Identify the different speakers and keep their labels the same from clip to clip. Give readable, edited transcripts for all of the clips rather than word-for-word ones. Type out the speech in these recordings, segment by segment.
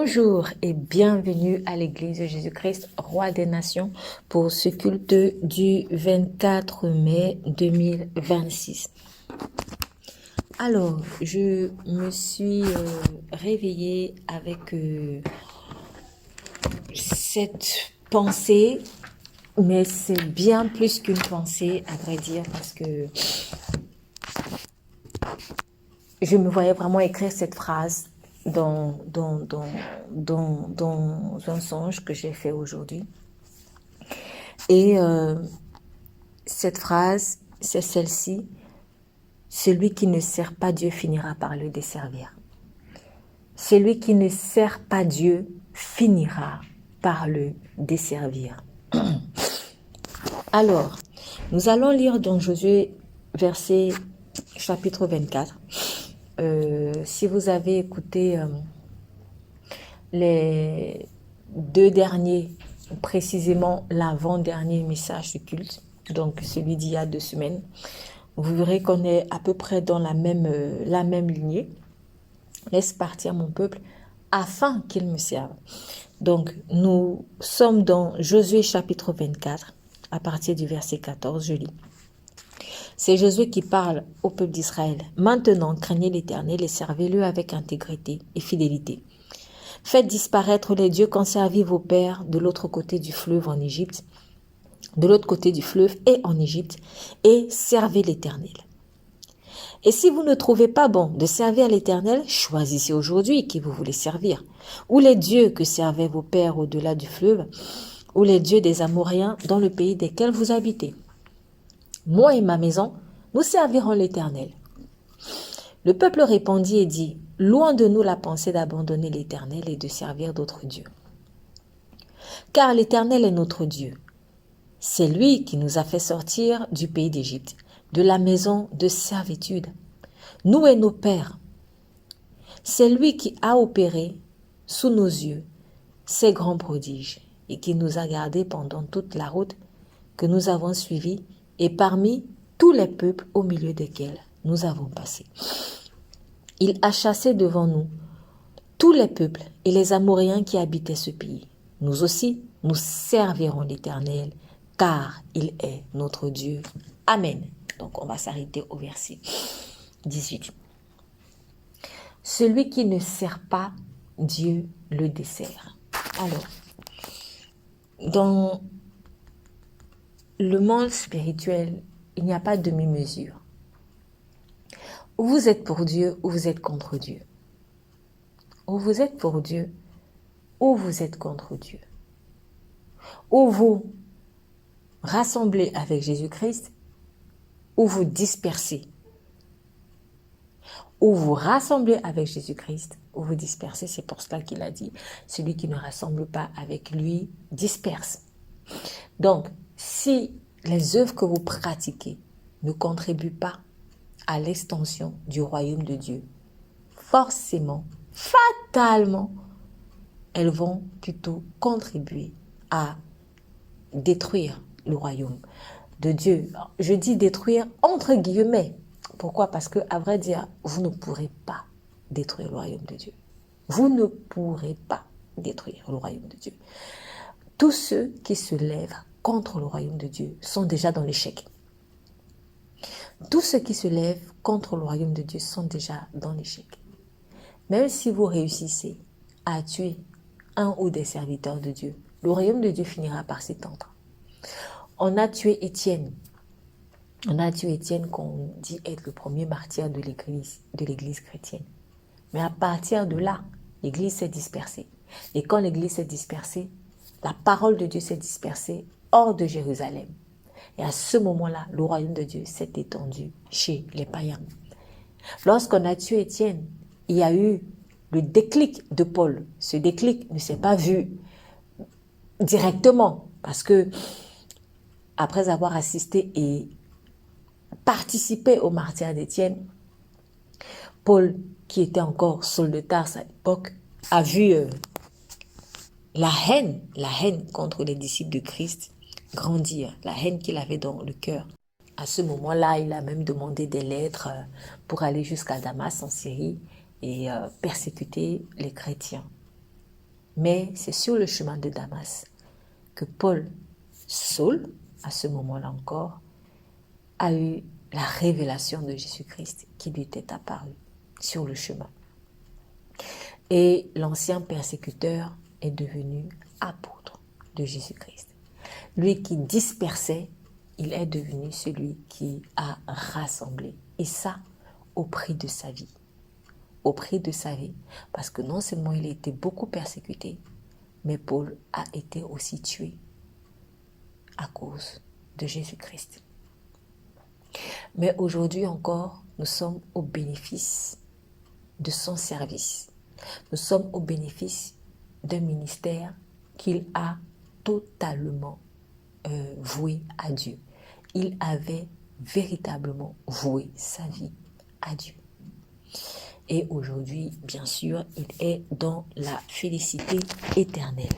Speaker 1: Bonjour et bienvenue à l'Église de Jésus-Christ, Roi des Nations, pour ce culte du 24 mai 2026. Alors, je me suis réveillée avec cette pensée, mais c'est bien plus qu'une pensée, à vrai dire, parce que je me voyais vraiment écrire cette phrase dans un songe que j'ai fait aujourd'hui. Et cette phrase, c'est celle-ci: celui qui ne sert pas Dieu finira par le desservir. Celui qui ne sert pas Dieu finira par le desservir. Alors, nous allons lire dans Josué, verset chapitre 24. Si vous avez écouté les deux derniers, précisément l'avant-dernier message du culte, donc celui d'il y a 2 semaines, vous verrez qu'on est à peu près dans la même lignée. Laisse partir mon peuple afin qu'il me serve. Donc, nous sommes dans Josué chapitre 24, à partir du verset 14, je lis. C'est Josué qui parle au peuple d'Israël. Maintenant, craignez l'Éternel et servez-le avec intégrité et fidélité. Faites disparaître les dieux qu'ont servi vos pères de l'autre côté du fleuve en Égypte, de l'autre côté du fleuve et en Égypte, et servez l'Éternel. Et si vous ne trouvez pas bon de servir l'Éternel, choisissez aujourd'hui qui vous voulez servir, ou les dieux que servaient vos pères au-delà du fleuve, ou les dieux des Amoréens dans le pays desquels vous habitez. Moi et ma maison, nous servirons l'Éternel. Le peuple répondit et dit, loin de nous la pensée d'abandonner l'Éternel et de servir d'autres dieux. Car l'Éternel est notre Dieu. C'est lui qui nous a fait sortir du pays d'Égypte, de la maison de servitude, nous et nos pères. C'est lui qui a opéré sous nos yeux ces grands prodiges et qui nous a gardés pendant toute la route que nous avons suivie et parmi tous les peuples au milieu desquels nous avons passé. Il a chassé devant nous tous les peuples et les Amoréens qui habitaient ce pays. Nous aussi, nous servirons l'Éternel, car il est notre Dieu. Amen. Donc, on va s'arrêter au verset 18. Celui qui ne sert pas, Dieu le dessert. Alors, dans le monde spirituel, il n'y a pas de demi-mesure. Ou vous êtes pour Dieu, ou vous êtes contre Dieu. Ou vous êtes pour Dieu, ou vous êtes contre Dieu. Ou vous rassemblez avec Jésus-Christ, ou vous dispersez. Ou vous rassemblez avec Jésus-Christ, ou vous dispersez. C'est pour cela qu'il a dit, celui qui ne rassemble pas avec lui disperse. Donc, si les œuvres que vous pratiquez ne contribuent pas à l'extension du royaume de Dieu, forcément, fatalement, elles vont plutôt contribuer à détruire le royaume de Dieu. Je dis détruire entre guillemets. Pourquoi? Parce que, à vrai dire, vous ne pourrez pas détruire le royaume de Dieu. Vous ne pourrez pas détruire le royaume de Dieu. Tous ceux qui se lèvent contre le royaume de Dieu sont déjà dans l'échec. Tous ceux qui se lèvent contre le royaume de Dieu sont déjà dans l'échec. Même si vous réussissez à tuer un ou des serviteurs de Dieu, le royaume de Dieu finira par s'étendre. On a tué Étienne. On a tué Étienne qu'on dit être le premier martyr de l'église chrétienne. Mais à partir de là, l'église s'est dispersée. Et quand l'église s'est dispersée, la parole de Dieu s'est dispersée hors de Jérusalem. Et à ce moment-là, le royaume de Dieu s'est étendu chez les païens. Lorsqu'on a tué Étienne, il y a eu le déclic de Paul. Ce déclic ne s'est pas vu directement parce que après avoir assisté et participé au martyre d'Étienne, Paul, qui était encore Saul de Tarse à l'époque, a vu la haine contre les disciples de Christ grandir, la haine qu'il avait dans le cœur. À ce moment-là, il a même demandé des lettres pour aller jusqu'à Damas en Syrie et persécuter les chrétiens. Mais c'est sur le chemin de Damas que Paul, Saul, à ce moment-là encore, a eu la révélation de Jésus-Christ qui lui était apparu sur le chemin. Et l'ancien persécuteur est devenu apôtre de Jésus-Christ. Lui qui dispersait, il est devenu celui qui a rassemblé. Et ça, au prix de sa vie. Au prix de sa vie. Parce que non seulement il a été beaucoup persécuté, mais Paul a été aussi tué à cause de Jésus-Christ. Mais aujourd'hui encore, nous sommes au bénéfice de son service. Nous sommes au bénéfice d'un ministère qu'il a totalement voué à Dieu. Il avait véritablement voué sa vie à Dieu. Et aujourd'hui, bien sûr, il est dans la félicité éternelle.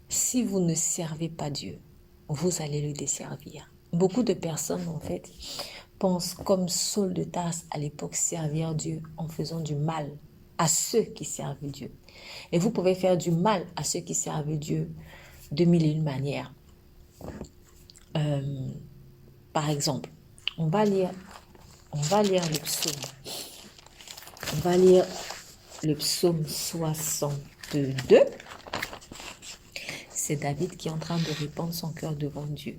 Speaker 1: Si vous ne servez pas Dieu, vous allez le desservir. Beaucoup de personnes, en fait, pensent comme Saul de Tarse à l'époque servir Dieu en faisant du mal à ceux qui servent Dieu. Et vous pouvez faire du mal à ceux qui servent Dieu de mille et une manières. Par exemple, on va lire le psaume. On va lire le psaume 62. C'est David qui est en train de répandre son cœur devant Dieu.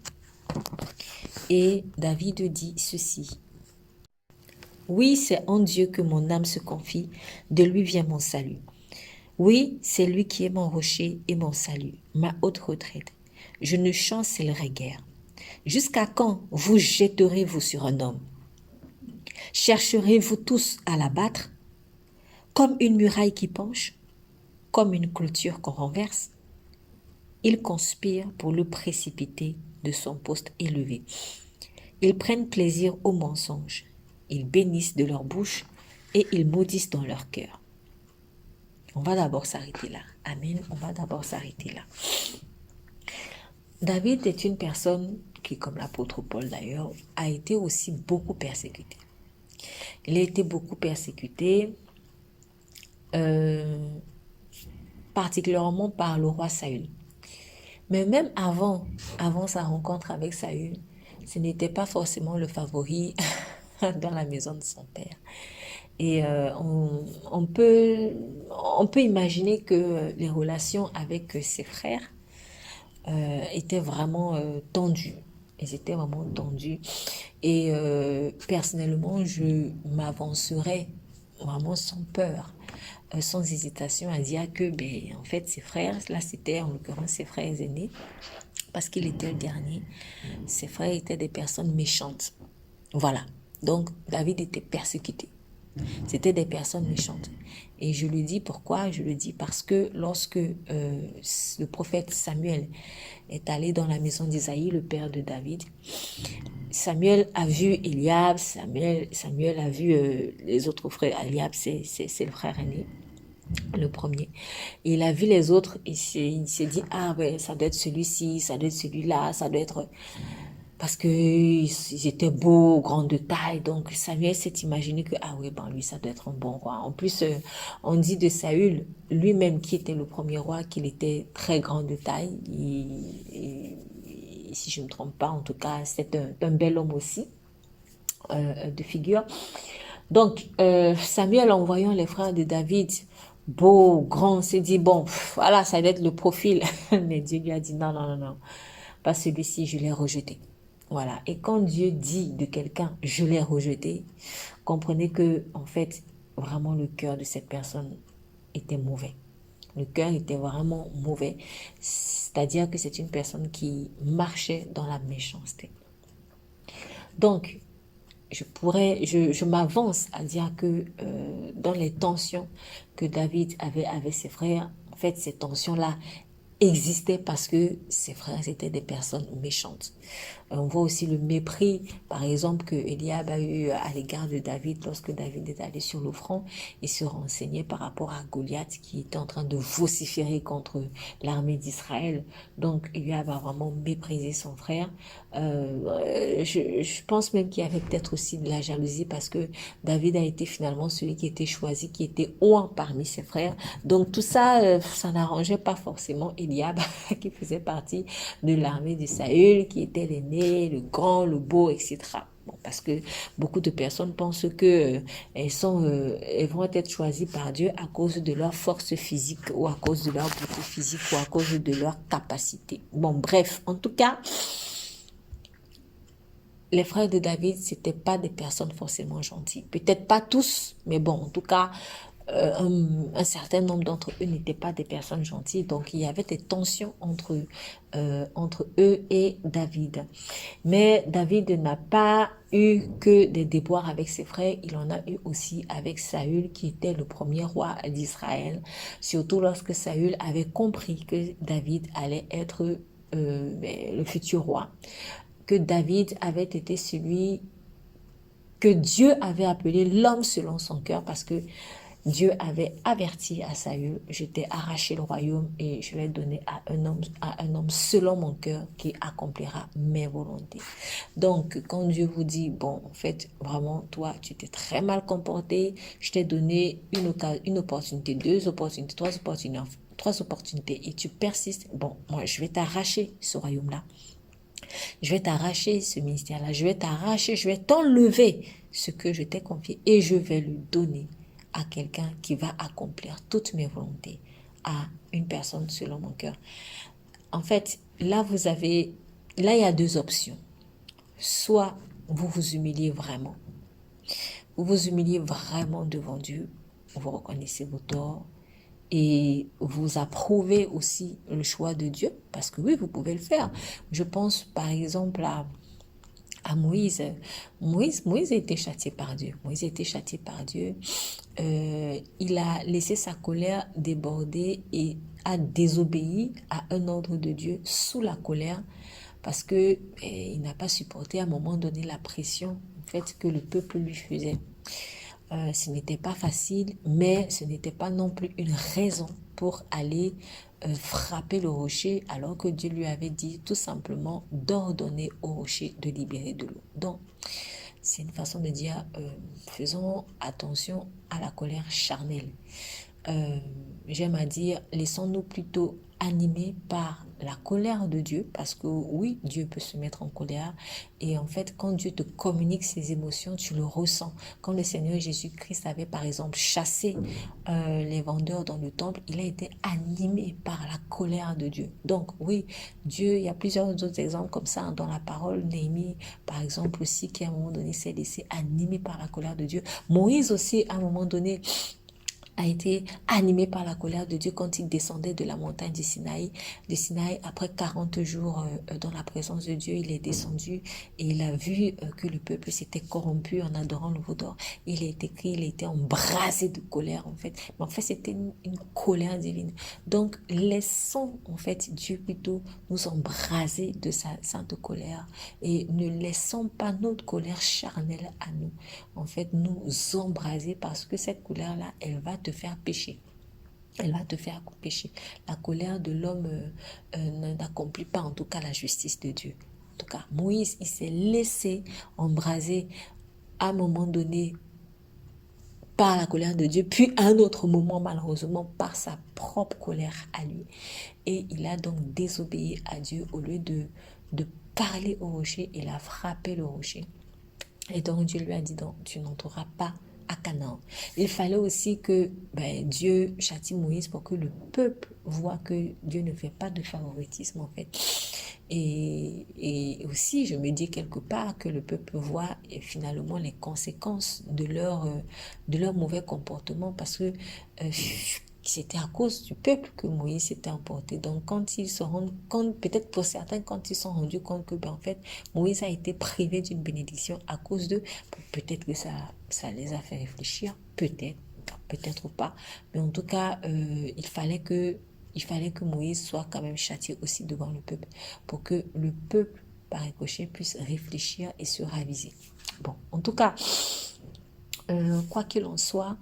Speaker 1: Et David dit ceci. Oui, c'est en Dieu que mon âme se confie, de lui vient mon salut. Oui, c'est lui qui est mon rocher et mon salut, ma haute retraite. Je ne chancellerai guère. Jusqu'à quand vous jetterez-vous sur un homme? Chercherez-vous tous à l'abattre? Comme une muraille qui penche, comme une clôture qu'on renverse? Ils conspirent pour le précipiter de son poste élevé. Ils prennent plaisir au mensonge. Ils bénissent de leur bouche et ils maudissent dans leur cœur. On va d'abord s'arrêter là. Amen. On va d'abord s'arrêter là. David est une personne qui, comme l'apôtre Paul d'ailleurs, a été aussi beaucoup persécuté. Il a été beaucoup persécuté, particulièrement par le roi Saül. Mais même avant sa rencontre avec Saül, ce n'était pas forcément le favori dans la maison de son père. Et on peut imaginer que les relations avec ses frères étaient vraiment tendues. Elles étaient vraiment tendues. Et personnellement, je m'avancerais vraiment sans peur, sans hésitation à dire que, en fait, ses frères, là c'était en l'occurrence ses frères aînés, parce qu'il était le dernier, ses frères étaient des personnes méchantes. Voilà. Donc, David était persécuté. C'était des personnes méchantes. Et je le dis pourquoi? Je le dis parce que lorsque le prophète Samuel est allé dans la maison d'Isaïe, le père de David, Samuel a vu Eliab, Samuel a vu les autres frères. Eliab, c'est le frère aîné, le premier. Et il a vu les autres et il s'est dit, ah ouais, ça doit être celui-ci, ça doit être celui-là, ça doit être... Parce qu'ils étaient beaux, grands de taille. Donc Samuel s'est imaginé que, ah oui, lui, ça doit être un bon roi. En plus, on dit de Saül, lui-même qui était le premier roi, qu'il était très grand de taille. Et si je ne me trompe pas, en tout cas, c'est un bel homme aussi, de figure. Donc, Samuel, en voyant les frères de David, beaux, grands, s'est dit, bon, voilà, ça doit être le profil. Mais Dieu lui a dit, non, non, non, non, pas celui-ci, je l'ai rejeté. Voilà. Et quand Dieu dit de quelqu'un, je l'ai rejeté, comprenez que, en fait, vraiment le cœur de cette personne était mauvais. Le cœur était vraiment mauvais. C'est-à-dire que c'est une personne qui marchait dans la méchanceté. Donc, je m'avance à dire que dans les tensions que David avait avec ses frères, en fait, ces tensions-là existaient parce que ses frères étaient des personnes méchantes. On voit aussi le mépris, par exemple, que Eliab a eu à l'égard de David lorsque David est allé sur le front et se renseignait par rapport à Goliath qui était en train de vociférer contre l'armée d'Israël. Donc, Eliab a vraiment méprisé son frère. Je pense même qu'il y avait peut-être aussi de la jalousie parce que David a été finalement celui qui était choisi, qui était haut parmi ses frères. Donc tout ça, ça n'arrangeait pas forcément Eliab qui faisait partie de l'armée de Saül, qui était l'aîné, le grand, le beau, etc. Bon, parce que beaucoup de personnes pensent que elles vont être choisies par Dieu à cause de leur force physique ou à cause de leur beauté physique ou à cause de leur capacité. Bon, bref, en tout cas, les frères de David, c'était pas des personnes forcément gentilles. Peut-être pas tous, mais bon, en tout cas, un certain nombre d'entre eux n'étaient pas des personnes gentilles. Donc, il y avait des tensions entre eux et David. Mais David n'a pas eu que des déboires avec ses frères. Il en a eu aussi avec Saül, qui était le premier roi d'Israël. Surtout lorsque Saül avait compris que David allait être le futur roi, que David avait été celui que Dieu avait appelé l'homme selon son cœur, parce que Dieu avait averti à Saül, je t'ai arraché le royaume et je vais donner à un homme selon mon cœur qui accomplira mes volontés. Donc, quand Dieu vous dit, bon, en fait, vraiment, toi, tu t'es très mal comporté, je t'ai donné une opportunité, deux opportunités, trois opportunités et tu persistes, bon, moi, je vais t'arracher ce royaume-là. Je vais t'arracher ce ministère-là, je vais t'arracher, je vais t'enlever ce que je t'ai confié et je vais le donner à quelqu'un qui va accomplir toutes mes volontés, à une personne selon mon cœur. En fait, là, il y a deux options. Soit vous vous humiliez vraiment. Vous vous humiliez vraiment devant Dieu. Vous reconnaissez vos torts. Et vous approuvez aussi le choix de Dieu. Parce que oui, vous pouvez le faire. Je pense par exemple à Moïse. Moïse a été châtié par Dieu. Moïse a été châtié par Dieu. Il a laissé sa colère déborder et a désobéi à un ordre de Dieu sous la colère parce que il n'a pas supporté à un moment donné la pression en fait que le peuple lui faisait. Ce n'était pas facile, mais ce n'était pas non plus une raison pour aller frapper le rocher alors que Dieu lui avait dit tout simplement d'ordonner au rocher de libérer de l'eau. Donc, c'est une façon de dire, faisons attention à la colère charnelle. J'aime à dire, laissons-nous plutôt animés par la colère de Dieu, parce que oui, Dieu peut se mettre en colère, et en fait, quand Dieu te communique ses émotions, tu le ressens. Quand le Seigneur Jésus-Christ avait, par exemple, chassé les vendeurs dans le temple, il a été animé par la colère de Dieu. Donc oui, Dieu, il y a plusieurs autres exemples comme ça dans la parole. Néhémie, par exemple, aussi, qui à un moment donné s'est laissé animer par la colère de Dieu. Moïse aussi, à un moment donné, a été animé par la colère de Dieu quand il descendait de la montagne du Sinaï. Du Sinaï, après 40 jours dans la présence de Dieu, il est descendu et il a vu que le peuple s'était corrompu en adorant le veau d'or. Il est écrit, il était embrasé de colère en fait. Mais en fait, c'était une colère divine. Donc, laissons en fait Dieu plutôt nous embraser de sa sainte colère et ne laissons pas notre colère charnelle à nous. En fait, nous embraser parce que cette colère-là, elle va te faire pécher. Elle va te faire pécher. La colère de l'homme n'accomplit pas en tout cas la justice de Dieu. En tout cas, Moïse, il s'est laissé embraser à un moment donné par la colère de Dieu, puis à un autre moment, malheureusement, par sa propre colère à lui. Et il a donc désobéi à Dieu au lieu de parler au rocher, il a frappé le rocher. Et donc Dieu lui a dit, donc, tu n'entreras pas à Canaan. Il fallait aussi que Dieu châtie Moïse pour que le peuple voit que Dieu ne fait pas de favoritisme en fait. Et aussi, je me dis quelque part que le peuple voit finalement les conséquences de leur mauvais comportement parce que c'était à cause du peuple que Moïse s'était emporté. Donc, quand ils se rendent compte, peut-être pour certains, quand ils se sont rendus compte que, en fait, Moïse a été privé d'une bénédiction à cause d'eux, peut-être que ça les a fait réfléchir, peut-être pas. Mais en tout cas, il fallait que Moïse soit quand même châtié aussi devant le peuple, pour que le peuple par ricochet, puisse réfléchir et se raviser. Bon, en tout cas, quoi qu'il en soit,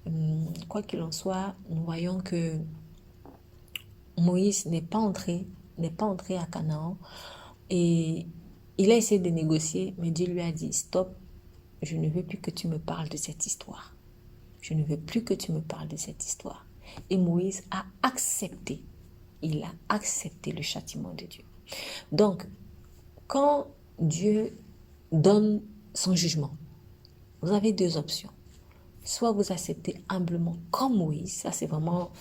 Speaker 1: nous voyons que Moïse n'est pas entré à Canaan et il a essayé de négocier, mais Dieu lui a dit, stop, je ne veux plus que tu me parles de cette histoire. Je ne veux plus que tu me parles de cette histoire. Et Moïse a accepté. Il a accepté le châtiment de Dieu. Donc, quand Dieu donne son jugement, vous avez deux options. Soit vous acceptez humblement comme Moïse. Ça, c'est vraiment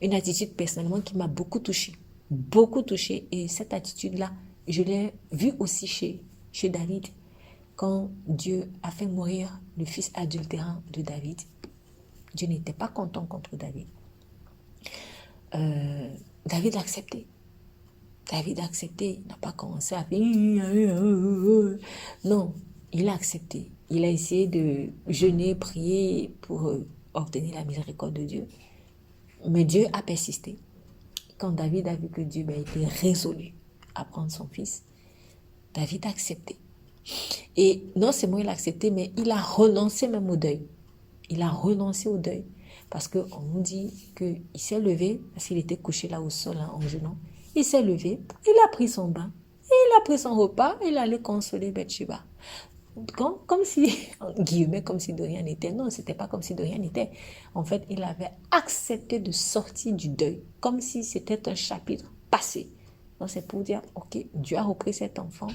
Speaker 1: une attitude personnellement qui m'a beaucoup touchée. Beaucoup touchée. Et cette attitude-là, je l'ai vue aussi chez David. Quand Dieu a fait mourir le fils adultérant de David, Dieu n'était pas content contre David. David a accepté. David a accepté. Il n'a pas commencé à faire... Non, il a accepté. Il a essayé de jeûner, prier pour obtenir la miséricorde de Dieu. Mais Dieu a persisté. Quand David a vu que Dieu était résolu à prendre son fils, David a accepté. Et non seulement il a accepté, mais il a renoncé même au deuil. Il a renoncé au deuil. Parce qu'on nous dit qu'il s'est levé, parce qu'il était couché là au sol, en jeûnant. Il s'est levé, il a pris son bain, il a pris son repas, il allait consoler Bathsheba. Comme si, en guillemets, comme si de rien n'était. Non, c'était pas comme si de rien n'était. En fait, il avait accepté de sortir du deuil, comme si c'était un chapitre passé. Donc, c'est pour dire, ok, Dieu a repris cet enfant.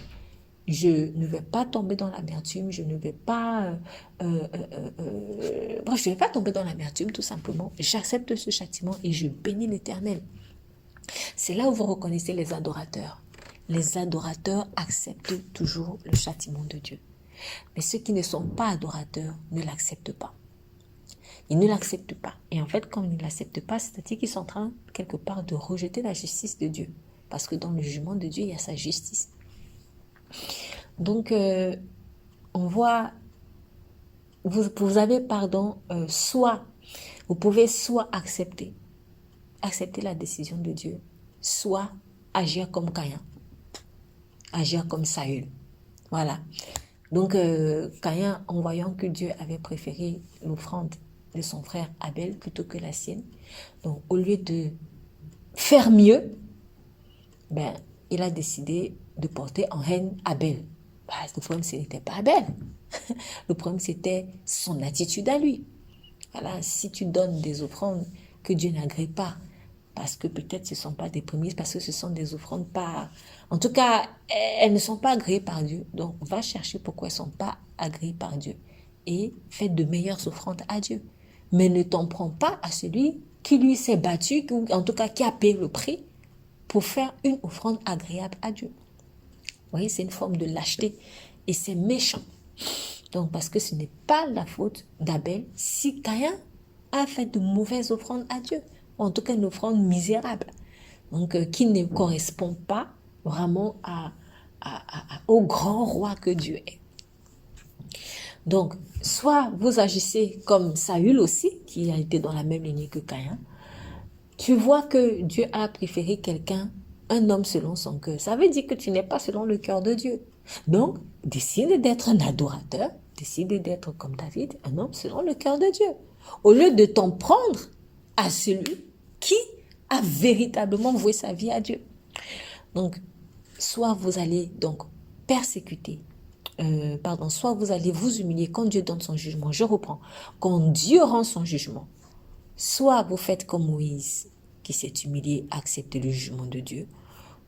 Speaker 1: Je ne vais pas tomber dans l'amertume, je ne vais pas... je ne vais pas tomber dans l'amertume, tout simplement. J'accepte ce châtiment et je bénis l'Éternel. C'est là où vous reconnaissez les adorateurs. Les adorateurs acceptent toujours le châtiment de Dieu. Mais ceux qui ne sont pas adorateurs ne l'acceptent pas. Ils ne l'acceptent pas. Et en fait, comme ils ne l'acceptent pas, c'est-à-dire qu'ils sont en train, quelque part, de rejeter la justice de Dieu. Parce que dans le jugement de Dieu, il y a sa justice. Donc, on voit, vous avez, vous pouvez soit accepter la décision de Dieu, soit agir comme Caïn, agir comme Saül. Voilà. Donc, Caïn, en voyant que Dieu avait préféré l'offrande de son frère Abel plutôt que la sienne, donc au lieu de faire mieux, il a décidé de porter en haine Abel. Le problème, ce n'était pas Abel. Le problème, c'était son attitude à lui. Voilà, si tu donnes des offrandes que Dieu n'agrée pas, parce que peut-être ce ne sont pas des prémices, parce que ce sont des offrandes pas... En tout cas, elles ne sont pas agréées par Dieu. Donc, va chercher pourquoi elles ne sont pas agréées par Dieu. Et fais de meilleures offrandes à Dieu. Mais ne t'en prends pas à celui qui lui s'est battu, ou en tout cas qui a payé le prix pour faire une offrande agréable à Dieu. Vous voyez, c'est une forme de lâcheté et c'est méchant. Donc, parce que ce n'est pas la faute d'Abel si Caïn a fait de mauvaises offrandes à Dieu. En tout cas, une offrande misérable. Donc, qui ne correspond pas vraiment au grand roi que Dieu est. Donc, soit vous agissez comme Saül aussi, qui a été dans la même lignée que Caïn. Tu vois que Dieu a préféré quelqu'un, un homme selon son cœur. Ça veut dire que tu n'es pas selon le cœur de Dieu. Donc, décide d'être un adorateur, décide d'être comme David, un homme selon le cœur de Dieu. Au lieu de t'en prendre à celui qui a véritablement voué sa vie à Dieu. Donc, soit vous allez donc persécuter, soit vous allez vous humilier quand Dieu donne son jugement. Je reprends. Quand Dieu rend son jugement, soit vous faites comme Moïse, qui s'est humilié, accepter le jugement de Dieu.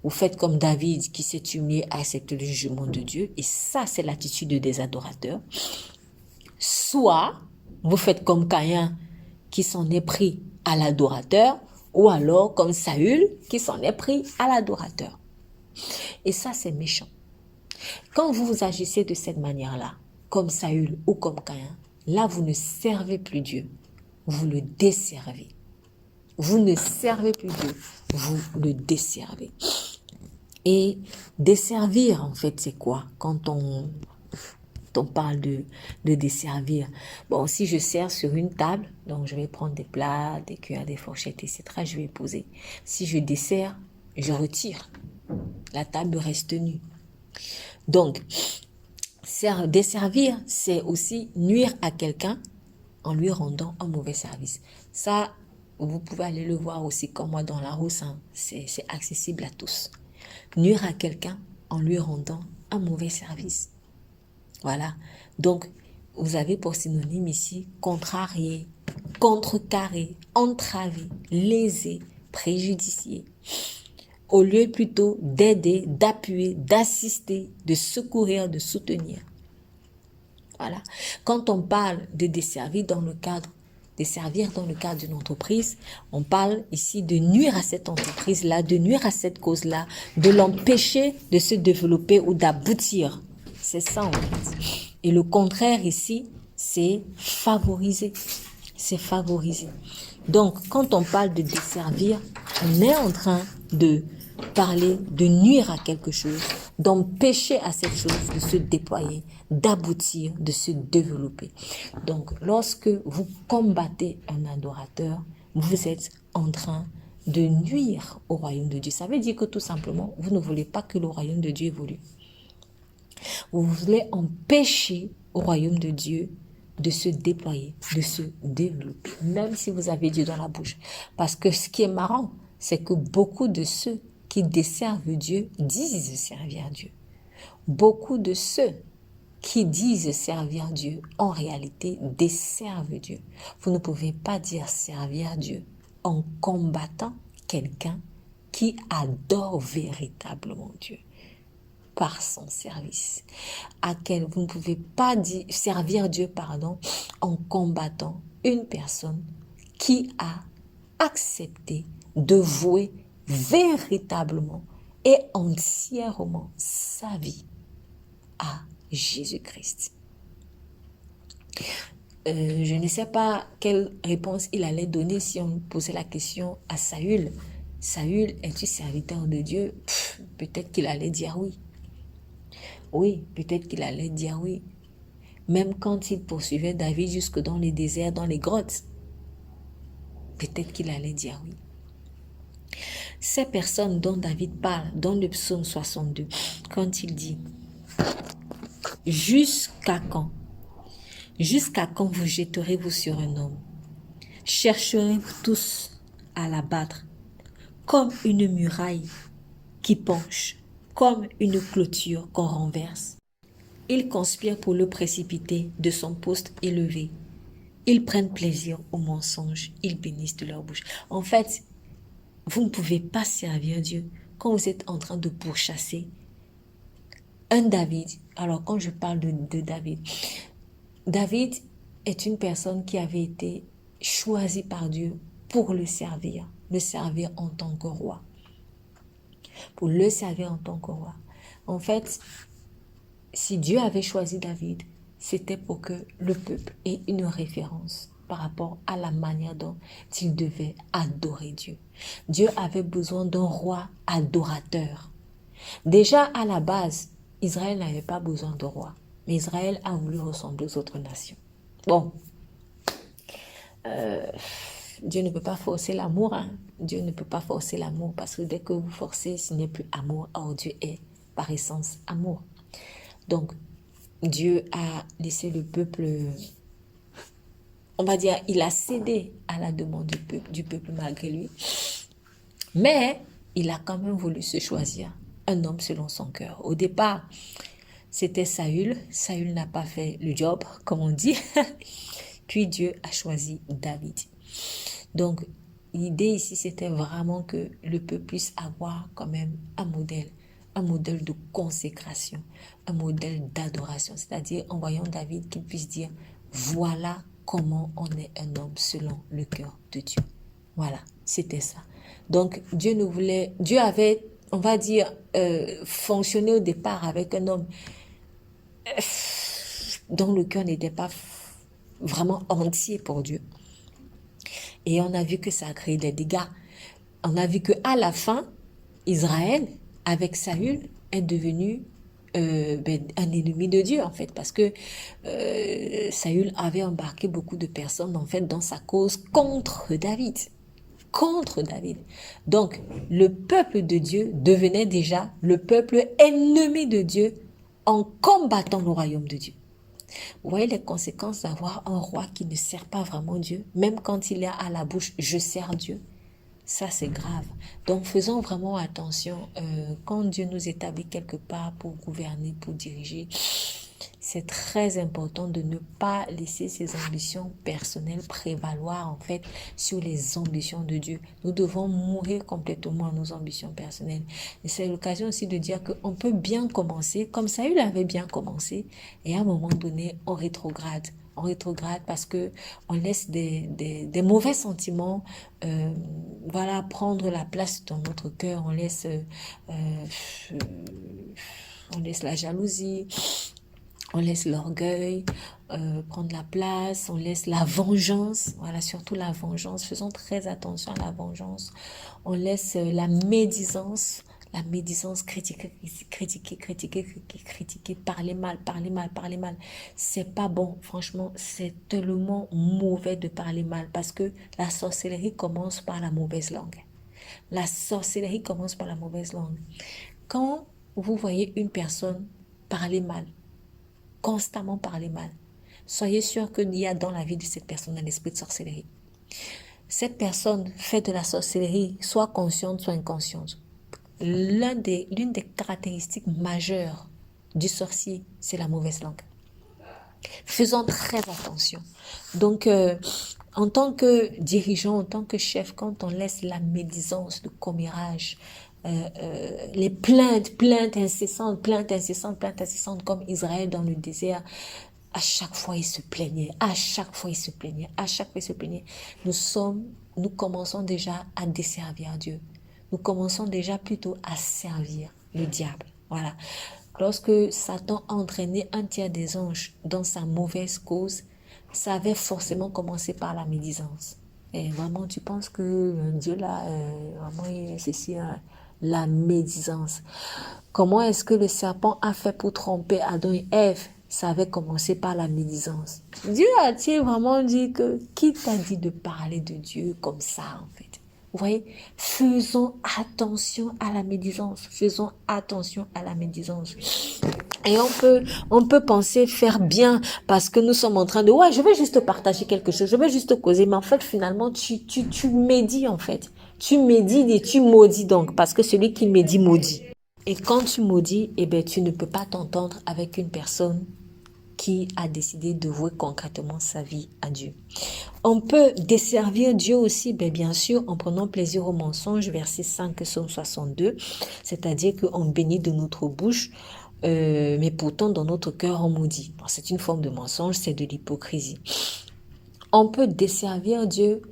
Speaker 1: Vous faites comme David, qui s'est humilié, accepter le jugement de Dieu. Et ça, c'est l'attitude des adorateurs. Soit vous faites comme Caïn, qui s'en est pris à l'adorateur, ou alors comme Saül, qui s'en est pris à l'adorateur. Et ça, c'est méchant. Quand vous agissez de cette manière-là, comme Saül ou comme Caïn, là, vous ne servez plus Dieu. Vous le desservez. Vous ne servez plus Dieu, vous le desservez. Et desservir, en fait, c'est quoi? Quand on parle de desservir. Bon, si je sers sur une table, donc je vais prendre des plats, des cuillères, des fourchettes, etc. Je vais poser. Si je dessert, je retire. La table reste nue. Donc, desservir, c'est aussi nuire à quelqu'un en lui rendant un mauvais service. Ça, vous pouvez aller le voir aussi comme moi dans la rousse, hein. C'est accessible à tous. Nuire à quelqu'un en lui rendant un mauvais service. Voilà. Donc, vous avez pour synonyme ici contrarier, contrecarrer, entraver, léser, préjudicier. Au lieu plutôt d'aider, d'appuyer, d'assister, de secourir, de soutenir. Voilà. Quand on parle de desservir dans le cadre d'une entreprise, on parle ici de nuire à cette entreprise-là, de nuire à cette cause-là, de l'empêcher de se développer ou d'aboutir. C'est ça en fait. Et le contraire ici, c'est favoriser. C'est favoriser. Donc, quand on parle de desservir, on est en train de parler de nuire à quelque chose, d'empêcher à cette chose de se déployer, d'aboutir, de se développer. Donc, lorsque vous combattez un adorateur, vous êtes en train de nuire au royaume de Dieu. Ça veut dire que tout simplement, vous ne voulez pas que le royaume de Dieu évolue. Vous voulez empêcher au royaume de Dieu de se déployer, de se développer, même si vous avez Dieu dans la bouche. Parce que ce qui est marrant, c'est que beaucoup de ceux qui desservent Dieu disent servir Dieu. Beaucoup de ceux qui disent servir Dieu, en réalité, desservent Dieu. Vous ne pouvez pas dire servir Dieu en combattant quelqu'un qui adore véritablement Dieu par son service, vous ne pouvez pas servir Dieu, en combattant une personne qui a accepté de vouer véritablement et entièrement sa vie à Jésus-Christ. Je ne sais pas quelle réponse il allait donner si on posait la question à Saül. Saül, es-tu serviteur de Dieu? Peut-être qu'il allait dire oui. Oui, peut-être qu'il allait dire oui. Même quand il poursuivait David jusque dans les déserts, dans les grottes, peut-être qu'il allait dire oui. Ces personnes dont David parle dans le psaume 62, quand il dit « Jusqu'à quand? Jusqu'à quand vous jetterez-vous sur un homme? Chercherez-vous tous à l'abattre comme une muraille qui penche, comme une clôture qu'on renverse. Ils conspirent pour le précipiter de son poste élevé. Ils prennent plaisir au mensonge, ils bénissent de leur bouche. » En fait, vous ne pouvez pas servir Dieu quand vous êtes en train de pourchasser un David. Alors, quand je parle de David, David est une personne qui avait été choisie par Dieu pour le servir en tant que roi. Pour le servir en tant que roi. En fait, si Dieu avait choisi David, c'était pour que le peuple ait une référence par rapport à la manière dont il devait adorer Dieu. Dieu avait besoin d'un roi adorateur. Déjà à la base, Israël n'avait pas besoin de roi, mais Israël a voulu ressembler aux autres nations. Bon, Dieu ne peut pas forcer l'amour. Hein? Dieu ne peut pas forcer l'amour parce que dès que vous forcez, ce n'est plus amour. Or, Dieu est par essence amour. Donc, Dieu a laissé le peuple, on va dire, il a cédé à la demande du peuple malgré lui. Mais il a quand même voulu se choisir un homme selon son cœur. Au départ, c'était Saül. Saül n'a pas fait le job, comme on dit. Puis Dieu a choisi David. Donc, l'idée ici, c'était vraiment que le peuple puisse avoir quand même un modèle de consécration, un modèle d'adoration. C'est-à-dire, en voyant David, qu'il puisse dire, voilà comment on est un homme selon le cœur de Dieu. Voilà, c'était ça. Donc, Dieu avait, on va dire, fonctionné au départ avec un homme dont le cœur n'était pas vraiment entier pour Dieu. Et on a vu que ça a créé des dégâts. On a vu qu'à la fin, Israël, avec Saül, est devenu un ennemi de Dieu, en fait, parce que Saül avait embarqué beaucoup de personnes, en fait, dans sa cause contre David. contre David. Donc, le peuple de Dieu devenait déjà le peuple ennemi de Dieu en combattant le royaume de Dieu. Vous voyez les conséquences d'avoir un roi qui ne sert pas vraiment Dieu, même quand il est à la bouche, je sers Dieu. Ça, c'est grave. Donc, faisons vraiment attention quand Dieu nous établit quelque part pour gouverner, pour diriger. C'est très important de ne pas laisser ses ambitions personnelles prévaloir en fait sur les ambitions de Dieu. Nous devons mourir complètement à nos ambitions personnelles. Et c'est l'occasion aussi de dire qu'on peut bien commencer, comme Saül avait bien commencé, et à un moment donné, on rétrograde. On rétrograde parce que on laisse des mauvais sentiments voilà, prendre la place dans notre cœur. On laisse la jalousie, on laisse l'orgueil prendre la place, on laisse la vengeance, voilà, surtout la vengeance. Faisons très attention à la vengeance. On laisse la médisance, critiquer, parler mal. C'est pas bon, franchement, c'est tellement mauvais de parler mal parce que la sorcellerie commence par la mauvaise langue. La sorcellerie commence par la mauvaise langue. Quand vous voyez une personne parler mal, constamment parler mal, soyez sûr qu'il y a dans la vie de cette personne un esprit de sorcellerie. Cette personne fait de la sorcellerie, soit consciente, soit inconsciente. L'une des caractéristiques majeures du sorcier, c'est la mauvaise langue. Faisons très attention. Donc, en tant que dirigeant, en tant que chef, quand on laisse la médisance, le commérage, les plaintes incessantes, comme Israël dans le désert, à chaque fois il se plaignait, nous commençons déjà à desservir Dieu. Nous commençons déjà plutôt à servir le diable. Voilà. Lorsque Satan a entraîné un tiers des anges dans sa mauvaise cause, ça avait forcément commencé par la médisance. Et vraiment, tu penses que Dieu là, vraiment, c'est si la médisance. Comment est-ce que le serpent a fait pour tromper Adam et Ève? Ça avait commencé par la médisance. Dieu a-t-il vraiment dit que qui t'a dit de parler de Dieu comme ça en fait? Vous voyez, faisons attention à la médisance. Faisons attention à la médisance. Et on peut penser faire bien parce que nous sommes en train de, ouais, je vais juste partager quelque chose, je vais juste causer. Mais en fait, finalement, tu médis en fait. Tu médis et tu maudis donc parce que celui qui médit maudit. Et quand tu maudis, eh ben, tu ne peux pas t'entendre avec une personne qui a décidé de vouer concrètement sa vie à Dieu. On peut desservir Dieu aussi, bien sûr, en prenant plaisir au mensonge, verset 5, Psaume 62, c'est-à-dire qu'on bénit de notre bouche, mais pourtant dans notre cœur on maudit. C'est une forme de mensonge, c'est de l'hypocrisie. On peut desservir Dieu.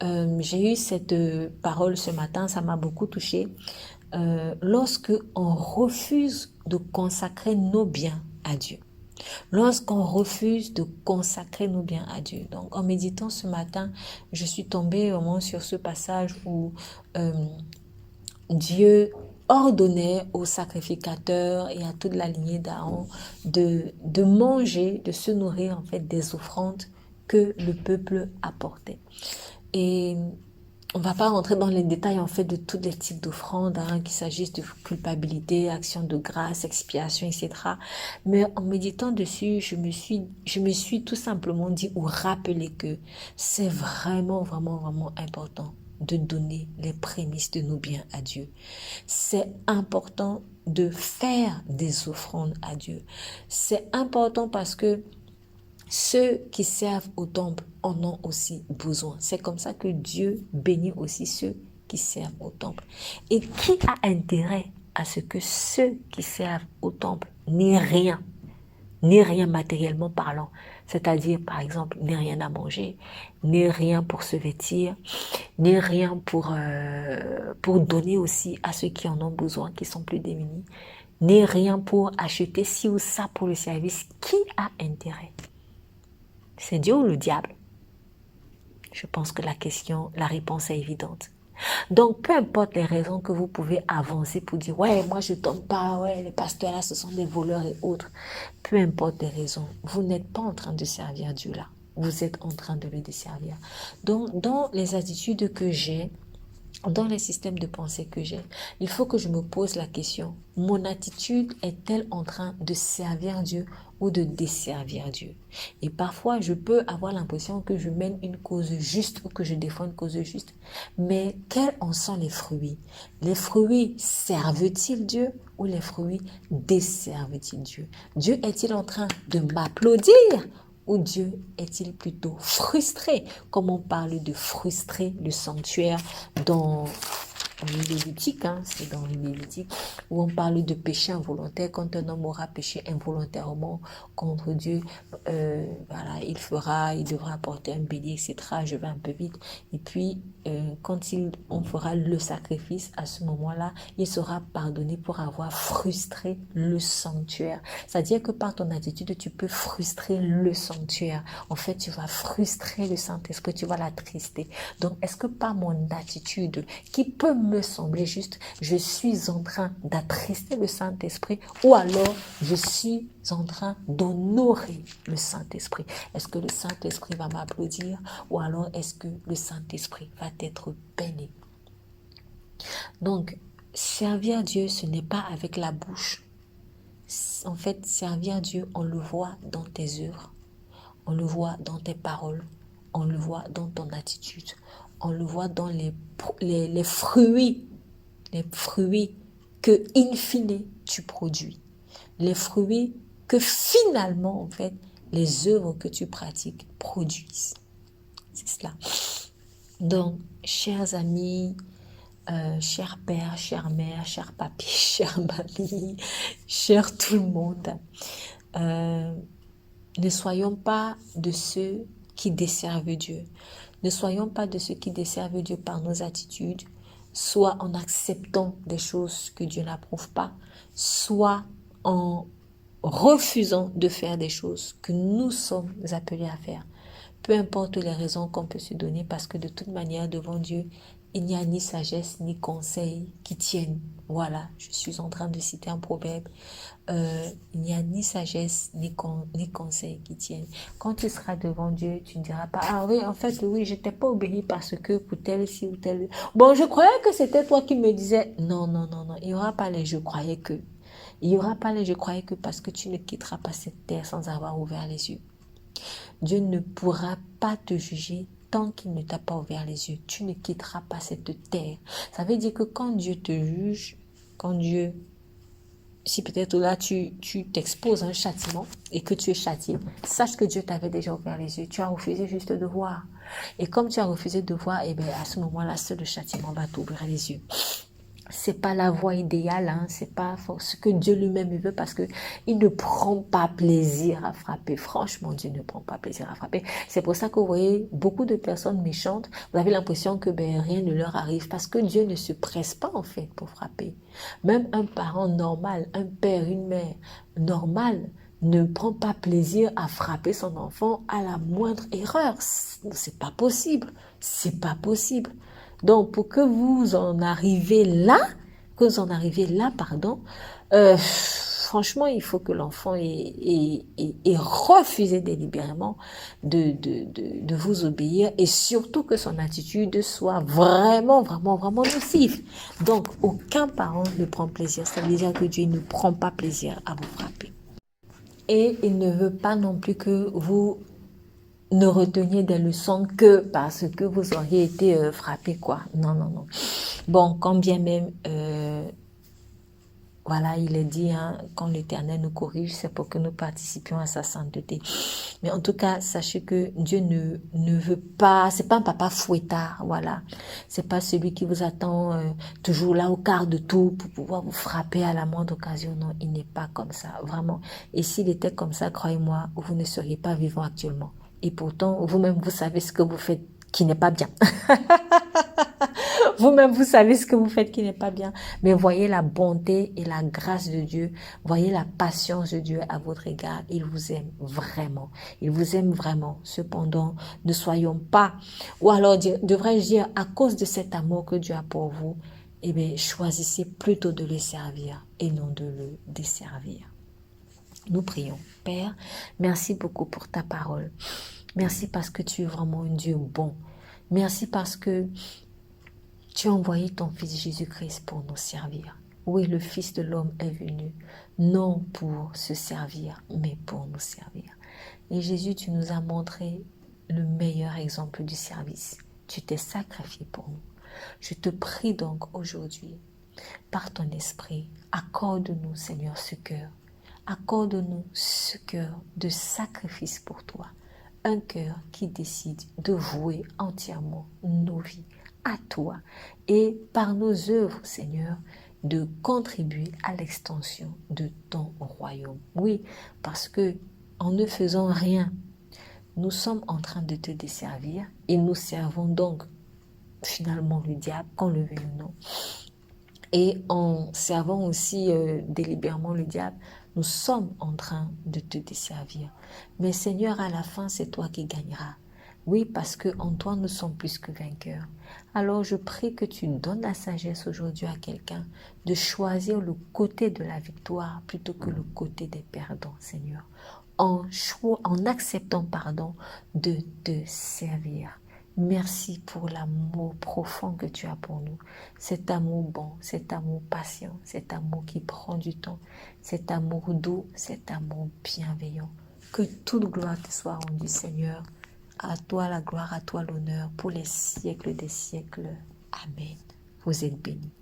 Speaker 1: J'ai eu cette parole ce matin, ça m'a beaucoup touchée. Lorsque on refuse de consacrer nos biens à Dieu. Lorsqu'on refuse de consacrer nos biens à Dieu. Donc, en méditant ce matin, je suis tombée vraiment sur ce passage où Dieu ordonnait aux sacrificateurs et à toute la lignée d'Aaron de manger, de se nourrir en fait des offrandes que le peuple apportait. Et on ne va pas rentrer dans les détails en fait de tous les types d'offrandes, qu'il s'agisse de culpabilité, action de grâce, expiation, etc. Mais en méditant dessus, je me suis tout simplement dit ou rappelé que c'est vraiment important de donner les prémices de nos biens à Dieu. C'est important de faire des offrandes à Dieu. C'est important parce que ceux qui servent au temple en ont aussi besoin. C'est comme ça que Dieu bénit aussi ceux qui servent au temple. Et qui a intérêt à ce que ceux qui servent au temple n'aient rien matériellement parlant, c'est-à-dire par exemple n'aient rien à manger, n'aient rien pour se vêtir, n'aient rien pour donner aussi à ceux qui en ont besoin, qui sont plus démunis, n'aient rien pour acheter ci ou ça pour le service. Qui a intérêt? C'est Dieu ou le diable? Je pense que la réponse est évidente. Donc, peu importe les raisons que vous pouvez avancer pour dire « Ouais, moi je ne donne pas, ouais, les pasteurs là, ce sont des voleurs et autres. » Peu importe les raisons, vous n'êtes pas en train de servir Dieu là. vous êtes en train de le desservir. Donc, dans les attitudes que j'ai, dans les systèmes de pensée que j'ai, il faut que je me pose la question, mon attitude est-elle en train de servir Dieu ou de desservir Dieu? Et parfois, je peux avoir l'impression que je mène une cause juste ou que je défends une cause juste, mais quels en sont les fruits? Les fruits servent-ils Dieu ou les fruits desservent-ils Dieu? Dieu est-il en train de m'applaudir? Ou Dieu est-il plutôt frustré, comme on parle de frustrer le sanctuaire dans le Lévitique, c'est dans le Lévitique, où on parle de péché involontaire. Quand un homme aura péché involontairement contre Dieu, voilà, il devra apporter un bélier, etc. Je vais un peu vite. Et puis, quand on fera le sacrifice, à ce moment-là, il sera pardonné pour avoir frustré le sanctuaire. C'est-à-dire que par ton attitude, tu peux frustrer le sanctuaire. En fait, tu vas frustrer le Saint-Esprit, tu vas l'attrister. Donc, est-ce que par mon attitude, qui peut me sembler juste, je suis en train d'attrister le Saint-Esprit, ou alors je suis en train d'honorer le Saint-Esprit? Est-ce que le Saint-Esprit va m'applaudir, ou alors est-ce que le Saint-Esprit va être béni? Donc, servir Dieu, ce n'est pas avec la bouche. En fait, servir Dieu, on le voit dans tes œuvres, on le voit dans tes paroles, on le voit dans ton attitude, on le voit dans les fruits que, in fine, tu produis. Les fruits que finalement, en fait, les œuvres que tu pratiques produisent. C'est cela. Donc, chers amis, chers pères, chères mères, chers papis, chères mamies, chers tout le monde, ne soyons pas de ceux qui desservent Dieu. Ne soyons pas de ceux qui desservent Dieu par nos attitudes, soit en acceptant des choses que Dieu n'approuve pas, soit en refusant de faire des choses que nous sommes appelés à faire. Peu importe les raisons qu'on peut se donner, parce que de toute manière, devant Dieu, il n'y a ni sagesse ni conseil qui tiennent. Voilà, je suis en train de citer un proverbe. Il n'y a ni sagesse ni conseil qui tiennent. Quand tu seras devant Dieu, tu ne diras pas, ah oui, en fait, oui, je t'ai pas obéi parce que pour tel ci ou tel. Bon, je croyais que c'était toi qui me disais. Non, non, non, non. Il n'y aura pas les je croyais que. Il n'y aura pas les je croyais que, parce que tu ne quitteras pas cette terre sans avoir ouvert les yeux. Dieu ne pourra pas te juger tant qu'il ne t'a pas ouvert les yeux. Tu ne quitteras pas cette terre. Ça veut dire que quand Dieu te juge, quand Dieu, si peut-être là tu t'exposes à un châtiment et que tu es châtié, sache que Dieu t'avait déjà ouvert les yeux. Tu as refusé juste de voir. Et comme tu as refusé de voir, et bien à ce moment-là, seul le châtiment va t'ouvrir les yeux. C'est pas la voie idéale, c'est pas ce que Dieu lui-même veut, parce que il ne prend pas plaisir à frapper. Franchement, Dieu ne prend pas plaisir à frapper. C'est pour ça que vous voyez beaucoup de personnes méchantes, vous avez l'impression que rien ne leur arrive, parce que Dieu ne se presse pas en fait pour frapper. Même un parent normal, un père, une mère normale, ne prend pas plaisir à frapper son enfant à la moindre erreur. C'est pas possible. C'est pas possible. Donc, pour que vous en arrivez là, franchement, il faut que l'enfant ait refusé délibérément de vous obéir, et surtout que son attitude soit vraiment, vraiment, vraiment nocive. Donc, aucun parent ne prend plaisir. Ça veut dire que Dieu ne prend pas plaisir à vous frapper. Et il ne veut pas non plus que vous ne reteniez des leçons que parce que vous auriez été frappé, quoi. Non, non, non. Bon, quand bien même, voilà, il est dit, quand l'Éternel nous corrige, c'est pour que nous participions à sa sainteté. Mais en tout cas, sachez que Dieu ne veut pas, c'est pas un papa fouettard, voilà. C'est pas celui qui vous attend toujours là au quart de tour pour pouvoir vous frapper à la moindre occasion. Non, il n'est pas comme ça, vraiment. Et s'il était comme ça, croyez-moi, vous ne seriez pas vivant actuellement. Et pourtant, vous-même, vous savez ce que vous faites qui n'est pas bien. Vous-même, vous savez ce que vous faites qui n'est pas bien. Mais voyez la bonté et la grâce de Dieu. Voyez la patience de Dieu à votre égard. Il vous aime vraiment. Il vous aime vraiment. Cependant, ne soyons pas, ou alors devrais-je dire, à cause de cet amour que Dieu a pour vous, eh bien, choisissez plutôt de le servir et non de le desservir. Nous prions. Père, merci beaucoup pour ta parole. Merci parce que tu es vraiment un Dieu bon. Merci parce que tu as envoyé ton Fils Jésus-Christ pour nous servir. Oui, le Fils de l'homme est venu, non pour se servir, mais pour nous servir. Et Jésus, tu nous as montré le meilleur exemple du service. Tu t'es sacrifié pour nous. Je te prie donc aujourd'hui, par ton esprit, accorde-nous, Seigneur, ce cœur. Accorde-nous ce cœur de sacrifice pour toi. Un cœur qui décide de vouer entièrement nos vies à toi et par nos œuvres, Seigneur, de contribuer à l'extension de ton royaume. Oui, parce que en ne faisant rien, nous sommes en train de te desservir et nous servons donc finalement le diable, qu'on le veuille ou non. Et en servant aussi délibérément le diable, nous sommes en train de te desservir. Mais Seigneur, à la fin, c'est toi qui gagneras. Oui, parce que en toi, nous sommes plus que vainqueurs. Alors, je prie que tu donnes la sagesse aujourd'hui à quelqu'un de choisir le côté de la victoire plutôt que le côté des perdants, Seigneur. En acceptant, pardon, de te servir. Merci pour l'amour profond que tu as pour nous. Cet amour bon, cet amour patient, cet amour qui prend du temps, cet amour doux, cet amour bienveillant. Que toute gloire te soit rendue, Seigneur. À toi la gloire, à toi l'honneur, pour les siècles des siècles. Amen. Vous êtes bénis.